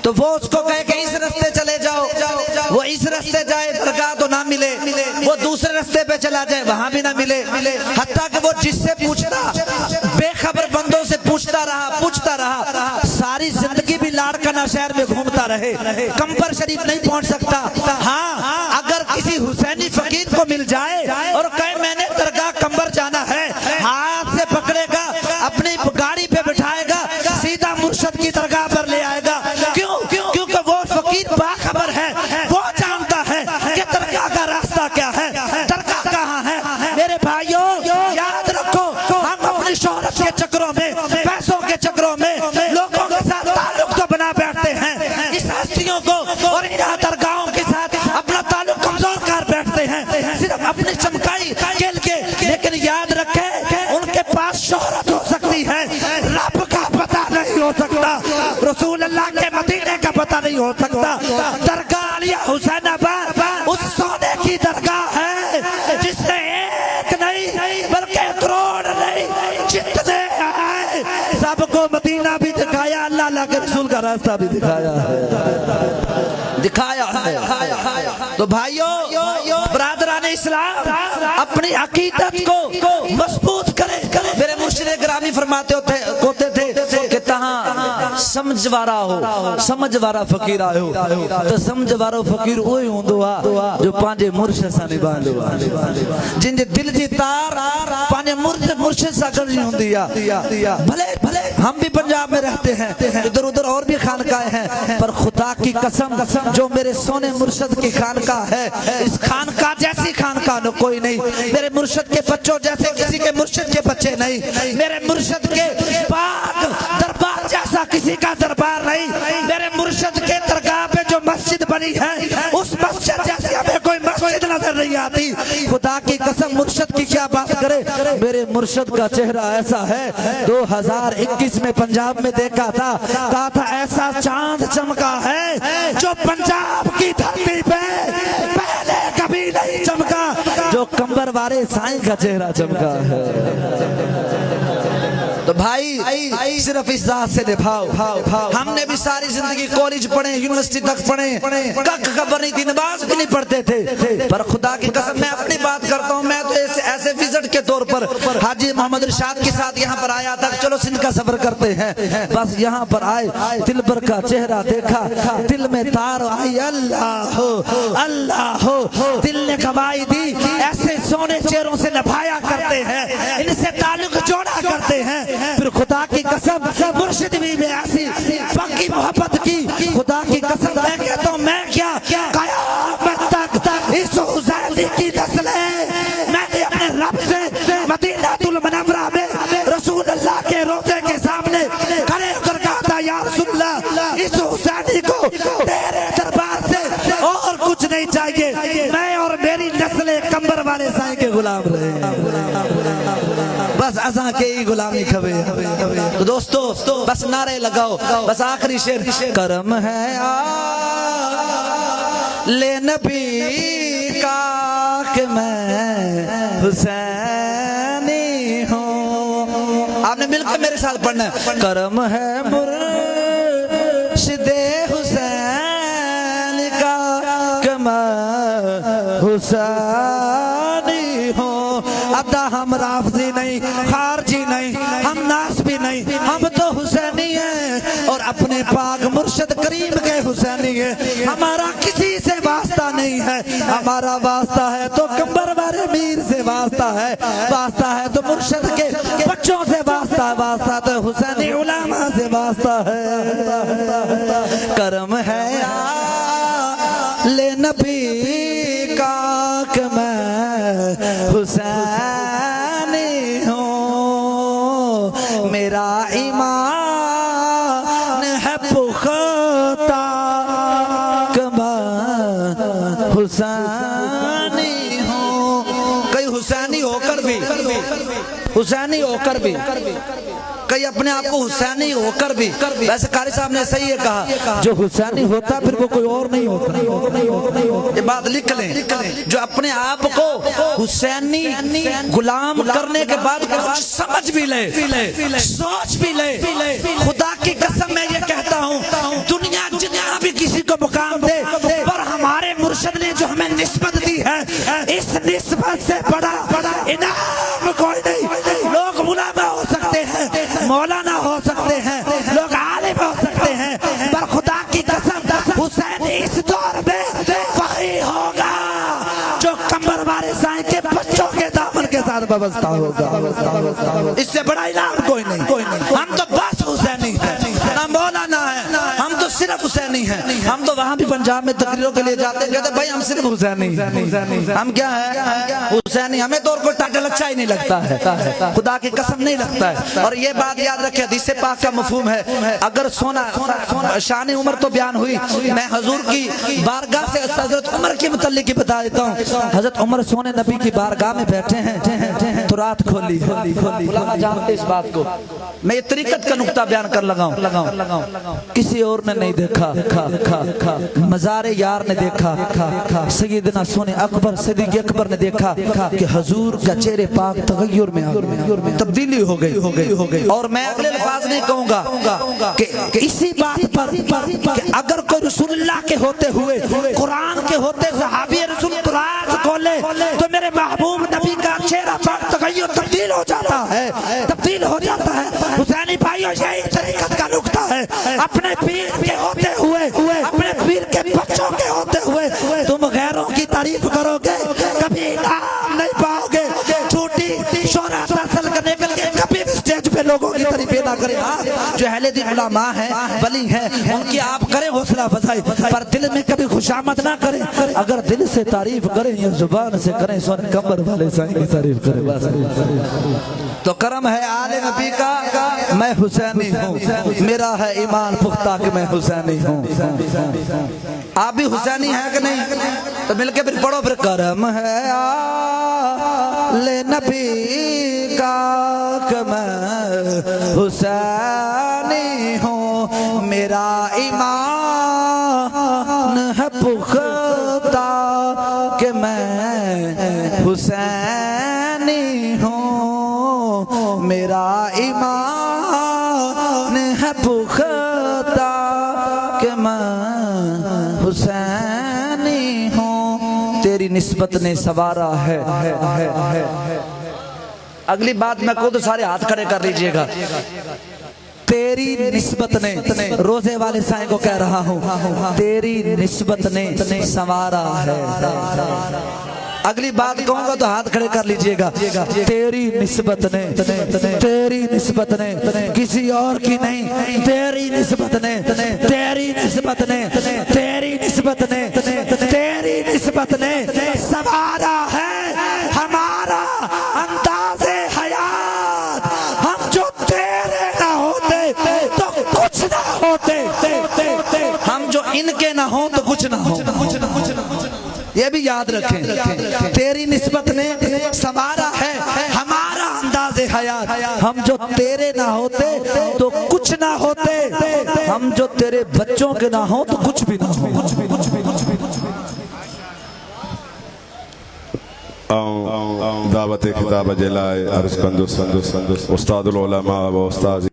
تو وہ اس کو کہے کہ اس رستے چلے جاؤ، وہ اس رستے جائے درگاہ تو نہ ملے، وہ دوسرے رستے پہ چلا جائے وہاں بھی نہ ملے، حتیٰ کہ وہ جس سے پوچھتا بے خبر بندوں سے پوچھتا رہا ساری زندگی بھی لاڑکانہ شہر میں گھومتا رہے، قمبر شریف نہیں پہنچ سکتا۔ ہاں اگر کسی حسینی فقیر کو مل جائے اور کہے میں نے درگاہ قمبر جانا ہے، ہاتھ سے پکڑے گا، اپنی گاڑی پہ بٹھائے گا، سیدھا مرشد کی درگاہ پر لے آئے گا۔ کیونکہ وہ فقیر باخبر ہے، وہ جانتا ہے کہ درگاہ کا راستہ کیا ہے، درگاہ کہاں ہے۔ میرے بھائیوں یاد رکھو، ہم اپنی شہرت کے چکروں میں، پیسوں کے چکروں میں لوگوں کے ساتھ تعلق تو بنا بیٹھتے ہیں، اس ہستیوں کو اور ان درگاہوں کے ساتھ اپنا تعلق کمزور کر بیٹھتے ہیں، صرف اپنی چمکائی کے لیے۔ لیکن یاد رکھیں ان کے پاس شہرت ہو سکتی ہے، رب کا پتہ نہیں ہو سکتا، رسول اللہ کے مدینے کا پتہ نہیں ہو سکتا۔ درگاہ علی حسین آباد اس سونے کی درگاہ ہے جس نے ایک نہیں بلکہ کروڑ نہیں جتنے آئے سب کو مدینہ بھی دکھایا، اللہ کے رسول کا راستہ بھی دکھایا ہے۔ تو بھائیوں برادران اسلام اپنی عقیدت کو مضبوط کریں۔ میرے مرشد گرامی فرماتے ہوتے تھے کہ تہاں سمجھ وارا فقیر آئے تو سمجھ وارا فقیر وہی ہوندو جو پانچے مرشد سا نبھاندو، جن دے دل جی تار پانچے مرشد سا گڑی ہوندی۔ بھلے ہم بھی پنجاب میں رہتے ہیں، ادھر اور بھی خانقاہیں ہیں، پر خدا کی قسم جو میرے سونے مرشد کی خانقاہ ہے، اس خانقاہ جیسی خانقاہ کوئی نہیں، میرے مرشد کے بچوں جیسے کسی کے مرشد کے بچے نہیں، میرے مرشد کے پاک دربار جیسا کسی کا دربار نہیں، میرے مرشد کے درگاہ پہ جو مسجد بنی ہے اس مسجد جیسی ہمیں کوئی مسجد نظر نہیں آتی۔ خدا کی قسم مرشد کی کیا بات کرے، میرے مرشد کا چہرہ ایسا ہے 2021 میں پنجاب میں دیکھا تھا، کہا تھا ایسا چاند چمکا ہے جو پنجاب کی دھرتی پہ پہلے کبھی نہیں چمکا، جو قمبر والے سائیں کا چہرہ چمکا ہے۔ تو بھائی صرف اس ذات سے نبھاؤ۔ ہم نے بھی ساری زندگی کالج پڑھے، یونیورسٹی تک پڑھے، کک خبر نہیں تھی، نماز بھی نہیں پڑھتے تھے، پر خدا کی قسم میں اپنی بات کرتا ہوں، میں تو ایسے وزٹ کے طور پر حاجی محمد ارشاد کے ساتھ یہاں پر آیا تھا، چلو سندھ کا سفر کرتے ہیں، بس یہاں پر آئے، دل بر کا چہرہ دیکھا، دل میں تار آئی، اللہ ہو، دل نے گواہی دی ایسے سونے چہروں سے نبھایا کرتے ہیں، ان سے تعلق جوڑا کرتے ہیں۔ پھر خدا کی قسم مرشد بھی میں ایسی پکی محبت کی، خدا کی قسم میں کہتا ہوں میں کیا قیامت تک اس حسینی کی نسلیں میں نے اپنے رب سے مدینہ المنورہ میں رسول اللہ کے روضے کے سامنے کھڑے ہو کر کہا تھا یا رسول اللہ اس حسینی کو تیرے دربار سے اور کچھ نہیں چاہیے، میں اور میری نسلیں قمبر والے سائیں کے غلام رہے، بس ازاں کے ہی غلامی کھوے۔ تو دوستو بس نعرے لگاؤ، بس آخری شعر، کرم ہے لے نبی کا کہ میں حسینی ہوں۔ آپ نے مل کر میرے ساتھ پڑھنا ہے، کرم ہے مرشد حسین کا کہ میں حسینی ہوں۔ ابدا ہم رافضی نہیں، خارجی نہیں، ہم ناس بھی نہیں، ہم تو حسینی ہیں اور اپنے پاک مرشد کریم کے حسینی ہیں، ہمارا کسی سے واسطہ نہیں ہے، ہمارا واسطہ ہے تو قمبر والے میر سے واسطہ ہے، واسطہ ہے تو مرشد کے بچوں سے واسطہ ہے، واسطہ تو حسینی علماء سے واسطہ ہے۔ کرم ہے لے نبی کا کہ میں حسینی ہوں، میرا ایمان ہے پختہ کہ میں حسینی ہوں۔ کئی حسینی ہو کر بھی کئی اپنے آپ کو حسینی ہو کر بھی، ویسے قاری صاحب نے صحیح کہا جو حسینی ہوتا پھر وہ کوئی اور نہیں ہوتا، یہ بات لکھ لیں، جو اپنے آپ کو حسینی غلام کرنے کے بعد کچھ سمجھ بھی لے، سوچ بھی لے، خدا کی قسم میں یہ کہتا ہوں دنیا اس نسبت سے بڑا انعام کوئی نہیں. لوگ علماء ہو سکتے ہیں, مولانا ہو سکتے ہیں, لوگ عالم ہو سکتے ہیں, پر خدا کی قسم حسین اس دور میں وہی ہوگا جو قمر والے سائیں کے بچوں کے دامن کے ساتھ وابستہ ہوگا. اس سے بڑا انعام کوئی نہیں. ہم تو بس حسینی ہیں, نہ مولانا ہے, ہم تو صرف حسینی ہیں. ہم تو وہاں بھی پنجاب میں تقریروں کے لیے جاتے ہیں, کہتے ہیں بھائی ہم صرف حسینی ہیں. ہم کیا ہیں؟ حسینی. ہمیں تو اور کوئی ٹائٹل اچھا ہی نہیں لگتا ہے, خدا کی قسم نہیں لگتا ہے. اور یہ بات یاد رکھیں, حدیث پاک کا مفہوم ہے. اگر سونا شان عمر تو بیان ہوئی, میں حضور کی بارگاہ سے حضرت عمر کے متعلق ہی بتا دیتا ہوں. حضرت عمر سونے نبی کی بارگاہ میں بیٹھے ہیں تو رات کھولی. علماء جانتے اس بات کو. میں یہ طریقت کا نقطہ بیان کر لگاؤں. کسی اور نے نہیں دیکھا, مزار یار نے دیکھا, سیدنا سونے اکبر صدیق اکبر نے دیکھا کہ حضور کا چہرے پاک تغیر میں تبدیلی ہو گئی. اور میں اگلے الفاظ نہیں کہوں گا کہ اسی بات پر کہ اگر کوئی رسول اللہ کے ہوتے ہوئے, قرآن کے ہوتے صحابی رسول قرآن کھولے تو میرے محبوب نبی کا چہرہ پاک تغیر تبدیل ہو جاتا ہے. حسینی بھائیو, یہی طریقت کا نقطہ ہے. اپنے پیر کے ہوتے ہوئے, اپنے پیر کے بچوں کے ہوتے ہوئے تم غیروں کی تعریف کرو گے, کبھی انعام نہیں پاؤ گے. چھوٹی شہرت حاصل کرنے کے لیے کبھی بھی اسٹیج پہ لوگوں کی تعریف نہ کریں. جو اہل دین علماء ہیں, ولی ہیں, ان کی آپ کریں حوصلہ افزائی, پر دل میں کبھی خوشامد نہ کریں. اگر دل سے تعریف کریں یا زبان سے کریں, سونے قمر والے سائیں کی تعریف کریں. تو کرم ہے آل نبی کا, میں حسینی ہوں. میرا ہے ایمان پختہ کہ میں حسینی ہوں. آپ بھی حسینی ہیں کہ نہیں؟ تو مل کے پھر پڑھو, پھر کرم ہے آل نبی کا کہ میں حسینی ہوں. میرا ایمان ہے پختہ کہ میں حسینی ہوں. میرا ایمان ہے پختہ کہ میں حسینی ہوں. تیری نسبت نے سوارا ہے. اگلی بات میں کہوں تو سارے ہاتھ کھڑے کر لیجئے گا. تیری نسبت نے, روزے والے سائیں کو کہہ رہا ہوں, تیری نسبت نے سوارا ہے. اگلی بات کہوں گا تو ہاتھ کھڑے کر لیجئے گا. تیری نسبت نے کسی اور کی نہیں, تیری نسبت نے سوارا ہے ہمارا انداز حیات. ہم جو تیرے نہ ہوتے تو کچھ نہ ہوتے, ہم جو ان کے نہ ہوں تو کچھ نہ ہو. یہ بھی یاد رکھیں, تیری نسبت نے سوارا ہے ہمارا انداز حیات. ہم جو تیرے نہ ہوتے تو کچھ نہ ہوتے, ہم جو تیرے بچوں کے نہ ہوں تو کچھ بھی نہ ہو. دعوت خطاب جلائے عرض کندو استاد العلماء و استاد